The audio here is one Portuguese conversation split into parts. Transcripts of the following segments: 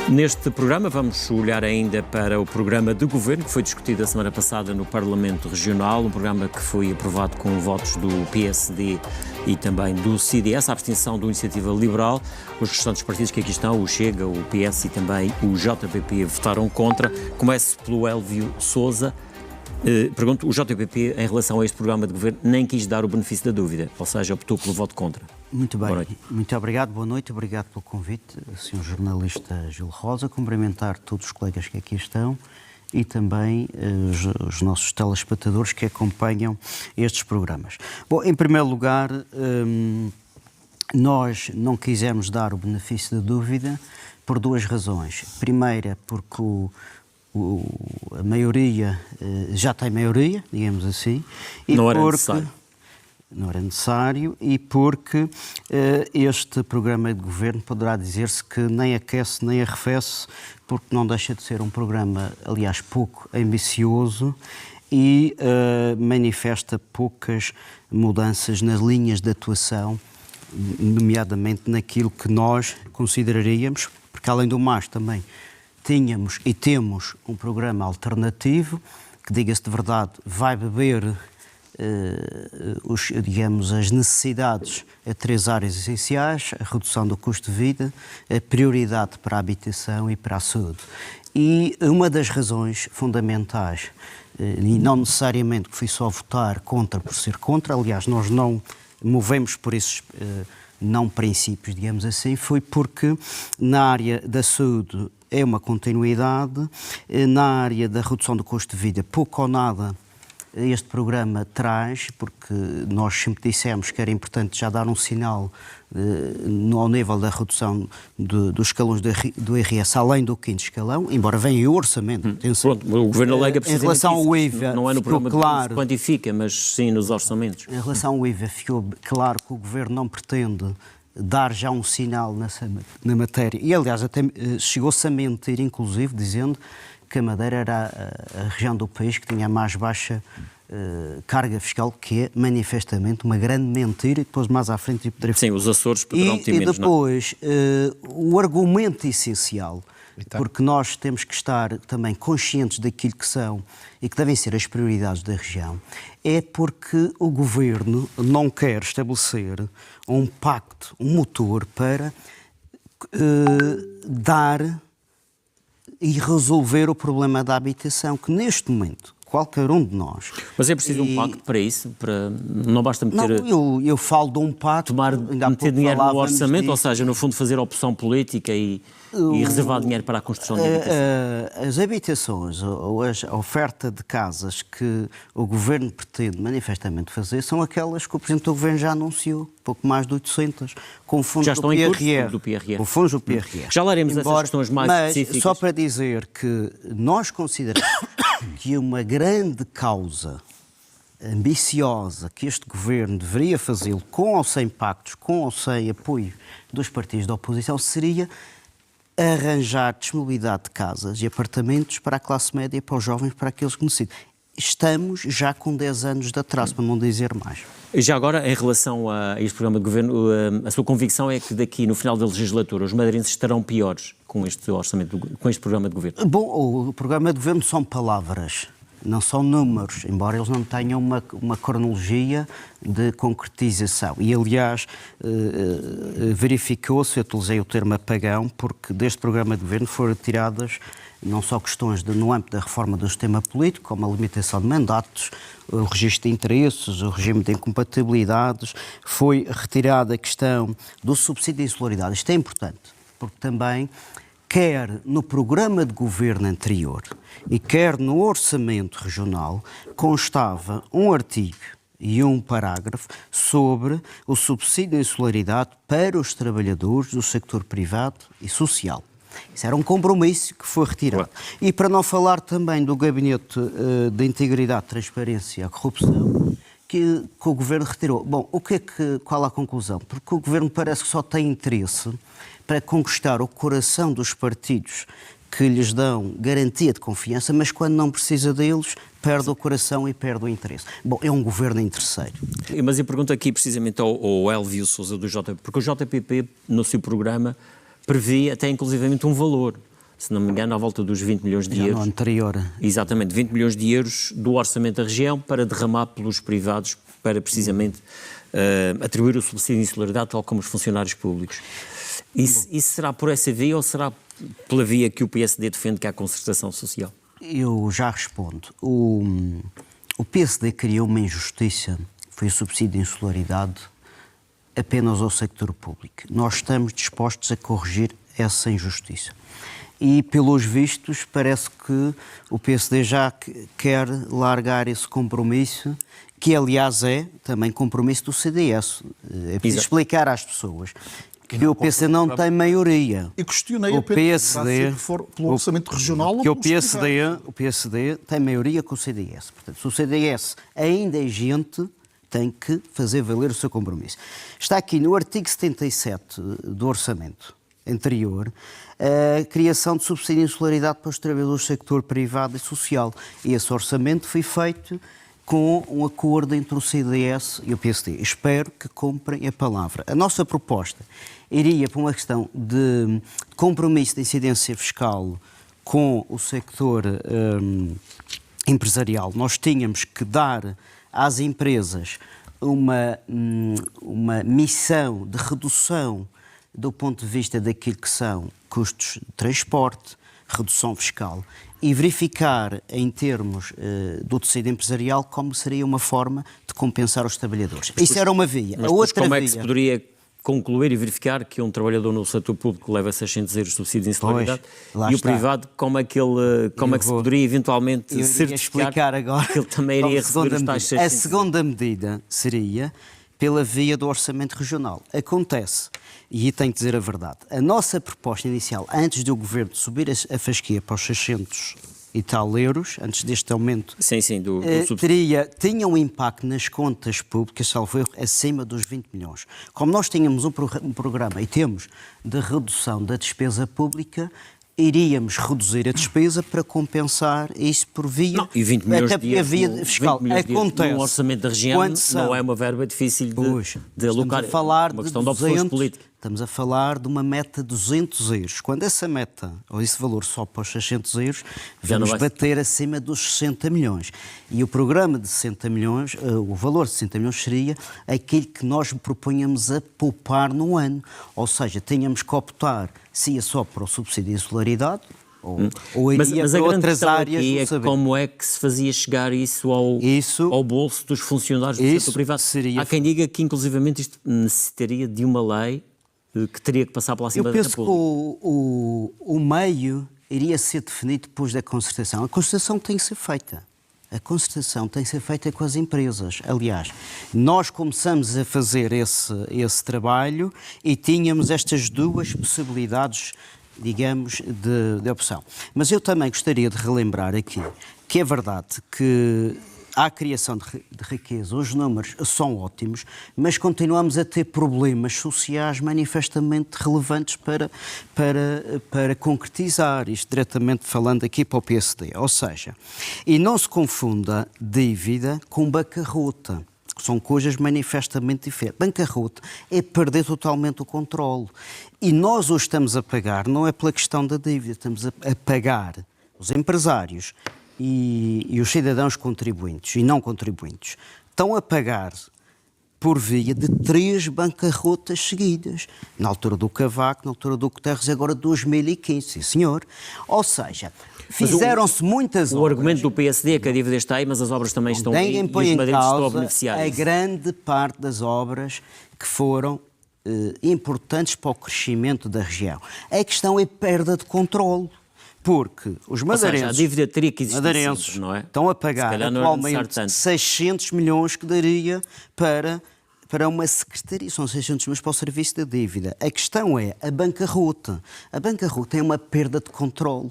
Neste programa vamos olhar ainda para o programa de governo que foi discutido a semana passada no Parlamento Regional, um programa que foi aprovado com votos do PSD e também do CDS, a abstenção do Iniciativa Liberal. Os restantes partidos que aqui estão, o Chega, o PS e também o JPP, votaram contra. Começo pelo Elvio Sousa. Pergunto, o JPP, em relação a este programa de governo, nem quis dar o benefício da dúvida, ou seja, optou pelo voto contra. Muito bem, muito obrigado, boa noite, obrigado pelo convite, Sr. Jornalista Gil Rosa, cumprimentar todos os colegas que aqui estão e também os nossos telespectadores que acompanham estes programas. Bom, em primeiro lugar, nós não quisemos dar o benefício da dúvida por duas razões. Primeira, porque a maioria já tem maioria, digamos assim, e não era necessário. Não era necessário e porque este programa de governo poderá dizer-se que nem aquece nem arrefece, porque não deixa de ser um programa, aliás, pouco ambicioso e manifesta poucas mudanças nas linhas de atuação, nomeadamente naquilo que nós consideraríamos, porque além do mais também tínhamos e temos um programa alternativo que, diga-se de verdade, vai beber as necessidades a três áreas essenciais: a redução do custo de vida, a prioridade para a habitação e para a saúde. E uma das razões fundamentais, e não necessariamente que fui só votar contra por ser contra, aliás, nós não movemos por esses não princípios, digamos assim, foi porque na área da saúde é uma continuidade, na área da redução do custo de vida pouco ou nada este programa traz, porque nós sempre dissemos que era importante já dar um sinal ao nível da redução dos escalões do IRS, além do quinto escalão, embora venha o orçamento. Pronto, o Governo alega em relação ao IVA, não é no programa claro, que quantifica, mas sim nos orçamentos. Em relação ao IVA, ficou claro que o Governo não pretende dar já um sinal na matéria. E, aliás, até chegou-se a mentir, inclusive, dizendo que a Madeira era a região do país que tinha a mais baixa carga fiscal, que é manifestamente uma grande mentira, e depois mais à frente poderei... Sim, os Açores poderão ter menos. E depois, o argumento essencial, porque nós temos que estar também conscientes daquilo que são e que devem ser as prioridades da região, é porque o Governo não quer estabelecer um pacto, um motor para dar e resolver o problema da habitação, que neste momento qualquer um de nós... Mas é preciso um pacto para isso? Não basta meter... Não, eu falo de um pacto... Meter dinheiro no orçamento, ou seja, no fundo fazer opção política e reservar dinheiro para a construção de habitação? As habitações, ou a oferta de casas que o Governo pretende manifestamente fazer, são aquelas que o Presidente do Governo já anunciou, pouco mais de 800, com fundos já estão do PRR. Com fundos do PRR. Já laremos essas questões mais específicas. Só para dizer que nós consideramos que uma grande causa ambiciosa que este Governo deveria fazê-lo, com ou sem pactos, com ou sem apoio dos partidos da oposição, seria arranjar disponibilidade de casas e apartamentos para a classe média e para os jovens, para aqueles que necessitam. Estamos já com 10 anos de atraso, para não dizer mais. E já agora, em relação a este programa de governo, a sua convicção é que daqui, no final da legislatura, os madeirenses estarão piores com este orçamento, com este programa de governo? Bom, o programa de governo são palavras, não são números, embora eles não tenham uma cronologia de concretização. E, aliás, verificou-se, eu utilizei o termo apagão, porque deste programa de governo foram retiradas não só questões no âmbito da reforma do sistema político, como a limitação de mandatos, o registro de interesses, o regime de incompatibilidades, foi retirada a questão do subsídio de insularidade. Isto é importante, porque também, quer no programa de governo anterior e quer no orçamento regional, constava um artigo e um parágrafo sobre o subsídio de insularidade para os trabalhadores do sector privado e social. Isso era um compromisso que foi retirado. E para não falar também do Gabinete de Integridade, Transparência e Corrupção, que o Governo retirou. Bom, qual a conclusão? Porque o Governo parece que só tem interesse para conquistar o coração dos partidos que lhes dão garantia de confiança, mas quando não precisa deles, perde o coração e perde o interesse. Bom, é um governo interesseiro. Mas eu pergunto aqui precisamente ao Elvio Sousa do JPP, porque o JPP, no seu programa, previa até inclusivamente um valor. se não me engano, à volta dos 20 milhões de Já euros. no anterior. Exatamente, 20 milhões de euros do orçamento da região para derramar pelos privados, para precisamente atribuir o subsídio de insularidade, tal como os funcionários públicos. Isso será por essa via ou será pela via que o PSD defende, que é a concertação social? Eu já respondo. O PSD criou uma injustiça, foi o subsídio de insularidade, apenas ao sector público. Nós estamos dispostos a corrigir essa injustiça. E, pelos vistos, parece que o PSD já quer largar esse compromisso, que, aliás, é também compromisso do CDS. É preciso explicar às pessoas que o PSD não tem maioria. E questionei o PSD, pelo orçamento regional que o PSD tem maioria com o CDS. Portanto, se o CDS ainda é gente, tem que fazer valer o seu compromisso. Está aqui no artigo 77 do orçamento anterior a criação de subsídio de insularidade para os trabalhadores do sector privado e social. E esse orçamento foi feito com um acordo entre o CDS e o PSD. Espero que cumprem a palavra. A nossa proposta iria para uma questão de compromisso de incidência fiscal com o sector empresarial. Nós tínhamos que dar às empresas uma missão de redução do ponto de vista daquilo que são custos de transporte, redução fiscal, e verificar em termos do tecido empresarial como seria uma forma de compensar os trabalhadores. Isso era uma via. Mas a outra como via... é que se poderia concluir e verificar que um trabalhador no setor público leva 600 euros de subsídio de insularidade e o privado, como é que se poderia eventualmente certificar agora que ele também iria receber os tais 600? A segunda medida seria pela via do orçamento regional. Acontece, e tenho que dizer a verdade, a nossa proposta inicial, antes do Governo subir a fasquia para os 600 e tal euros, antes deste aumento, do subsídio, tinha um impacto nas contas públicas, salvo erro, acima dos 20 milhões. Como nós tínhamos um programa, e temos, de redução da despesa pública, iríamos reduzir a despesa para compensar isso por via... Não, e 20 milhões até de euros, via fiscal. Acontece. No orçamento da região não é uma verba difícil de alocar. Estamos a falar uma de questão de opções políticas. Estamos a falar de uma meta de 200 euros. Quando essa meta, ou esse valor só para os 600 euros, vamos bater acima dos 60 milhões. E o programa de 60 milhões, o valor de 60 milhões seria aquilo que nós propunhamos a poupar num ano. Ou seja, tínhamos que optar se ia só para o subsídio de insularidade ou iria mas para a grande outras áreas aqui do é saber. Como é que se fazia chegar isso ao bolso dos funcionários do setor privado? Há quem diga que, inclusivamente, isto necessitaria de uma lei que teria que passar pela Assembleia da República. Eu penso que o meio iria ser definido depois da concertação. A concertação tem que ser feita. A concertação tem que ser feita com as empresas. Aliás, nós começamos a fazer esse trabalho e tínhamos estas duas possibilidades, digamos, de opção. Mas eu também gostaria de relembrar aqui que é verdade que há a criação de riqueza, os números são ótimos, mas continuamos a ter problemas sociais manifestamente relevantes para concretizar, isto diretamente falando aqui para o PSD. Ou seja, e não se confunda dívida com bancarrota. São coisas manifestamente diferentes. Bancarrota é perder totalmente o controle. E nós hoje estamos a pagar, não é pela questão da dívida, estamos a pagar os empresários e os cidadãos contribuintes e não contribuintes estão a pagar por via de 3 bancarrotas seguidas. Na altura do Cavaco, na altura do Guterres e agora 2015, sim senhor. Ou seja, fizeram-se muitas obras. O argumento do PSD é que a dívida está aí, mas as obras também estão aí e os madeirenses estão a beneficiar. A grande parte das obras que foram importantes para o crescimento da região. A questão é perda de controle. Porque os madeirenses, a dívida teria que existir sempre, não é? Estão a pagar atualmente 600 milhões que daria para uma secretaria. São 600 milhões para o serviço da dívida. A questão é a bancarrota. A bancarrota é uma perda de controle.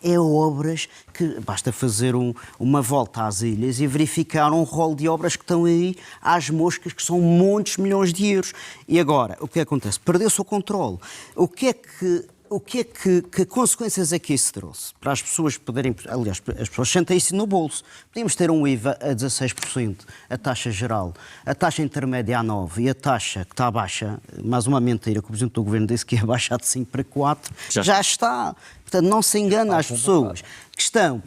É obras que basta fazer uma volta às ilhas e verificar um rol de obras que estão aí às moscas, que são muitos milhões de euros. E agora, o que acontece? Perdeu-se o controle. O que é que que consequências é que isso trouxe? Para as pessoas poderem... Aliás, as pessoas sentem isso no bolso. Podíamos ter um IVA a 16%, a taxa geral, a taxa intermédia a 9% e a taxa que está baixa, mais uma mentira, que o Presidente do Governo disse que ia baixar de 5 para 4, já está. Portanto, não se engana as pessoas que estão...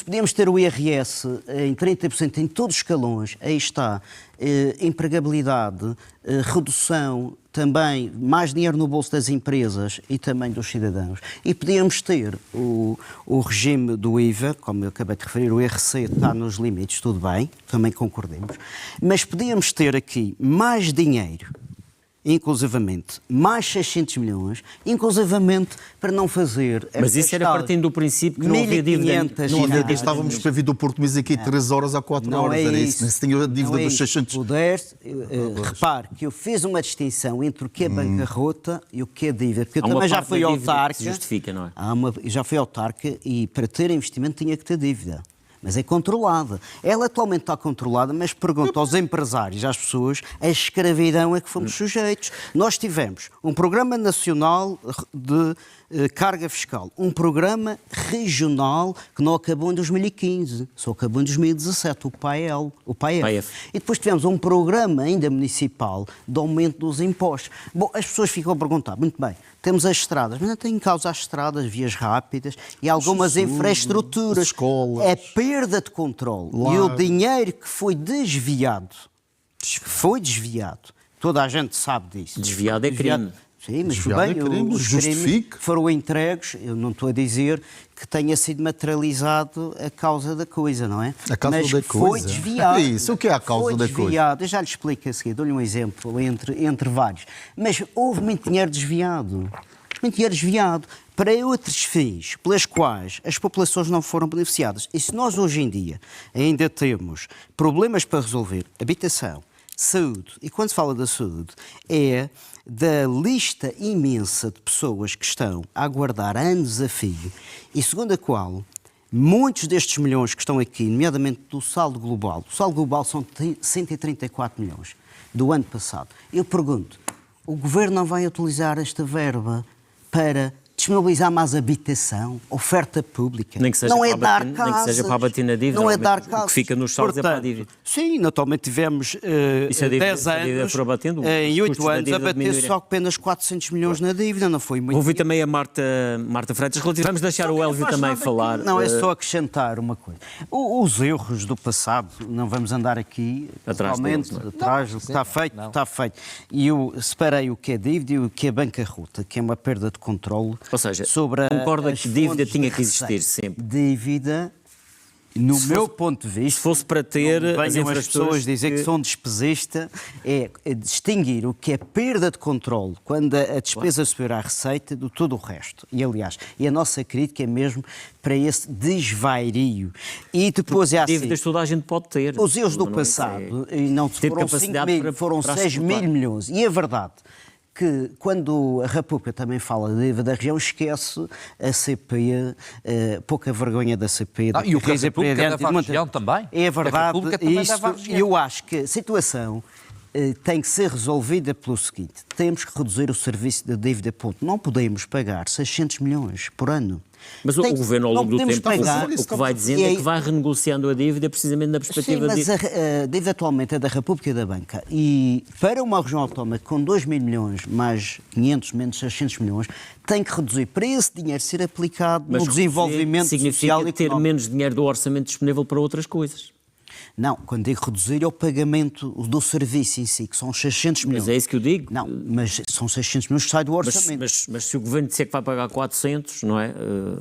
Podíamos ter o IRS em 30% em todos os escalões, aí está, empregabilidade, redução, também mais dinheiro no bolso das empresas e também dos cidadãos. E podíamos ter o regime do IVA, como eu acabei de referir, o IRC está nos limites, tudo bem, também concordemos, mas podíamos ter aqui mais dinheiro, inclusivamente, mais 600 milhões, inclusivamente para não fazer... Mas isso era partindo do princípio que não havia dívida. Não havia, estávamos para vir do Porto, mas aqui 3 horas a 4 horas, era isso. Se tinha a dívida dos 600... Repare que eu fiz uma distinção entre o que é bancarrota e o que é dívida, porque eu também já fui autarca... Justifica, não é? Já fui autarca e para ter investimento tinha que ter dívida. Mas é controlada. Ela atualmente está controlada, mas pergunto aos empresários e às pessoas, a escravidão é que fomos sujeitos. Nós tivemos um Programa Nacional de Carga Fiscal, um programa regional que não acabou em 2015, só acabou em 2017, o PAEL. E depois tivemos um programa ainda municipal de aumento dos impostos. Bom, as pessoas ficam a perguntar, muito bem, temos as estradas, mas não tem em causa as estradas, vias rápidas e algumas infraestruturas. Escolas. É perda de controle. E o dinheiro que foi desviado, toda a gente sabe disso. Desviado é crime. Sim, mas os crimes foram entregues, eu não estou a dizer que tenha sido materializado a causa da coisa, não é? A causa da foi coisa? Desviado. É isso, o que é a causa da coisa? Eu já lhe explico a seguir, dou-lhe um exemplo entre vários. Mas houve muito dinheiro desviado. Para outros fins, pelas quais as populações não foram beneficiadas. E se nós hoje em dia ainda temos problemas para resolver, habitação, saúde, e quando se fala da saúde, é da lista imensa de pessoas que estão a aguardar anos a fio, e segundo a qual muitos destes milhões que estão aqui, nomeadamente do saldo global, são 134 milhões do ano passado. Eu pergunto, o Governo não vai utilizar esta verba para disponibilizar mais habitação, oferta pública? Nem que seja não é dar casas. Nem que seja para abater na dívida. Não é dar casas. O que fica nos saldos é para a dívida. Sim, naturalmente tivemos 10 anos, em 8 anos, a bater só apenas 400 milhões na dívida, não foi muito. Ouvi também a Marta Freitas. Vamos deixar o Elvio também falar. Não, é só acrescentar uma coisa. Os erros do passado, não vamos andar aqui atrás do que está feito, está feito. E eu separei o que é dívida e o que é bancarrota, que é uma perda de controle. Ou seja, sobre concorda que dívida tinha que existir sempre? Dívida, no meu ponto de vista, se fosse para ter as pessoas dizer que sou um despesista, é distinguir o que é perda de controle quando a despesa é superior à receita de todo o resto. E, aliás, a nossa crítica é mesmo para esse desvairio. E depois é assim... Dívidas toda a gente pode ter. Os erros do passado, e não foram 5 mil, foram 6 mil milhões. E é verdade que quando a República também fala de dívida da região, esquece a CP, pouca vergonha da CP. E o que a República deve à região também. É verdade, eu acho que a situação tem que ser resolvida pelo seguinte, temos que reduzir o serviço da dívida ponto. Não podemos pagar 600 milhões por ano. Mas o Governo, ao longo do tempo, o que vai dizendo é que vai renegociando a dívida precisamente na perspectiva de... Sim, mas a dívida atualmente é da República e da Banca. E para uma região autónoma com 2 mil milhões, mais 500, menos 600 milhões, tem que reduzir para esse dinheiro ser aplicado no desenvolvimento social e económico. Significa ter menos dinheiro do orçamento disponível para outras coisas. Não, quando digo reduzir é o pagamento do serviço em si, que são 600 milhões. Mas é isso que eu digo. Não, mas são 600 milhões que sai do orçamento. Mas se o Governo disser que vai pagar 400, não é?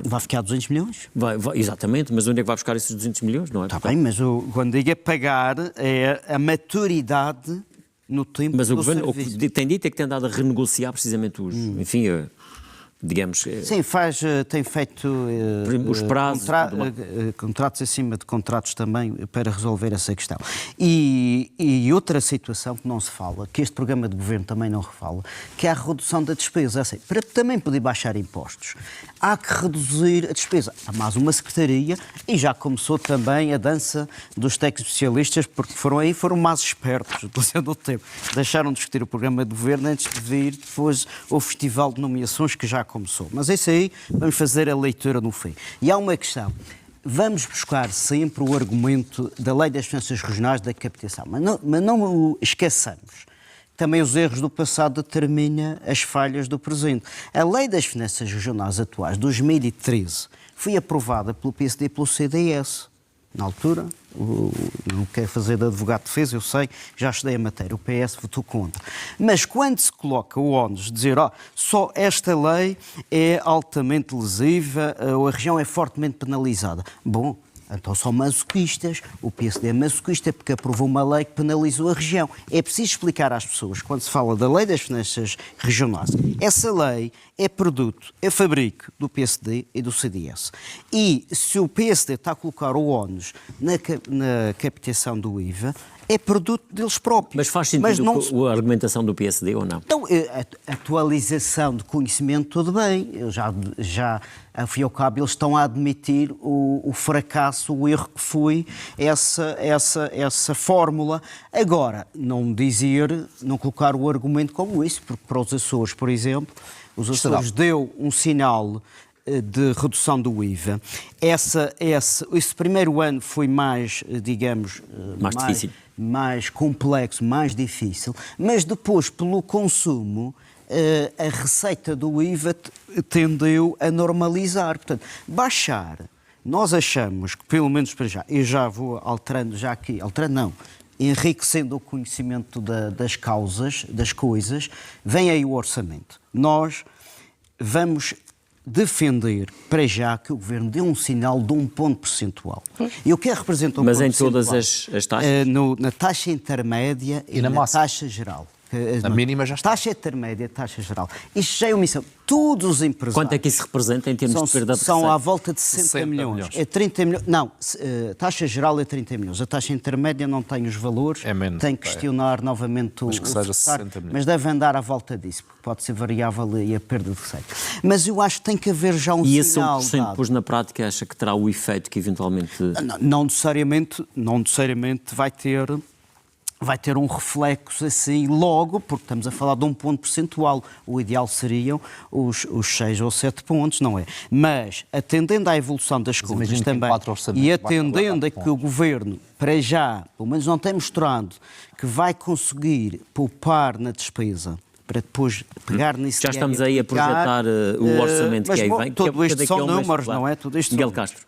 Vai ficar 200 milhões? Vai, exatamente, mas onde é que vai buscar esses 200 milhões, não é? Está bem, mas quando digo é pagar, é a maturidade no tempo mas do o Governo serviço. Tem dito é que tem andado a renegociar precisamente os... Enfim... digamos... Sim, tem feito os prazos, contratos acima de contratos também para resolver essa questão. E outra situação que não se fala, que este programa de governo também não refala, que é a redução da despesa. Assim, para também poder baixar impostos, há que reduzir a despesa. Há mais uma secretaria e já começou também a dança dos técnicos especialistas, porque foram mais espertos, utilizando o tempo. Deixaram de discutir o programa de governo antes de vir depois o festival de nomeações que já começou. Mas isso aí, vamos fazer a leitura no fim. E há uma questão. Vamos buscar sempre o argumento da Lei das Finanças Regionais da captação, mas não o esqueçamos. Também os erros do passado determinam as falhas do presente. A Lei das Finanças Regionais atuais, 2013, foi aprovada pelo PSD e pelo CDS. Na altura, não quero fazer de advogado de defesa, eu sei, já estudei a matéria, o PS votou contra. Mas quando se coloca o ónus de dizer só esta lei é altamente lesiva, a região é fortemente penalizada. Bom, então são masoquistas, o PSD é masoquista porque aprovou uma lei que penalizou a região. É preciso explicar às pessoas, quando se fala da Lei das Finanças Regionais, essa lei é produto, é fabrico do PSD e do CDS. E se o PSD está a colocar o ónus na captação do IVA, é produto deles próprios. Mas faz sentido a argumentação do PSD ou não? Então, a atualização de conhecimento, tudo bem. Eu já ao fim e ao cabo, eles estão a admitir o fracasso, o erro que foi essa fórmula. Agora, não colocar o argumento como isso, porque para os Açores, por exemplo, os Açores deu um sinal de redução do IVA. Esse primeiro ano foi mais, digamos, mais complexo, mais difícil, mas depois, pelo consumo, a receita do IVA tendeu a normalizar. Portanto, baixar, nós achamos que, pelo menos para já, eu já vou enriquecendo o conhecimento das causas, das coisas, vem aí o orçamento. Nós vamos defender, para já, que o Governo dê um sinal de um ponto percentual. E o que representa um ponto percentual? Mas em todas as taxas? Na taxa intermédia e na taxa geral. A mínima já está. Taxa intermédia, taxa geral. Isto já é uma missão. Todos os empresários... Quanto é que isso representa em termos de perda de receita? São à volta de 60 milhões. É 30 milhões. Não, a taxa geral é 30 milhões. A taxa intermédia não tem os valores. É menos. Tem que questionar novamente mas que seja 60 milhões. Mas deve andar à volta disso, porque pode ser variável e a perda de receita. Mas eu acho que tem que haver já um sinal. E esse 1% depois na prática acha que terá o efeito que eventualmente... Não necessariamente vai ter um reflexo assim logo, porque estamos a falar de um ponto percentual. O ideal seriam os 6 ou 7 pontos, não é? Mas, atendendo à evolução das coisas também, e atendendo a que o Governo, para já, pelo menos não tem mostrado, que vai conseguir poupar na despesa, para depois pegar nisso. Já estamos aí a projetar o orçamento que aí vem. Tudo isto são números, não é? Tudo isto Miguel Castro.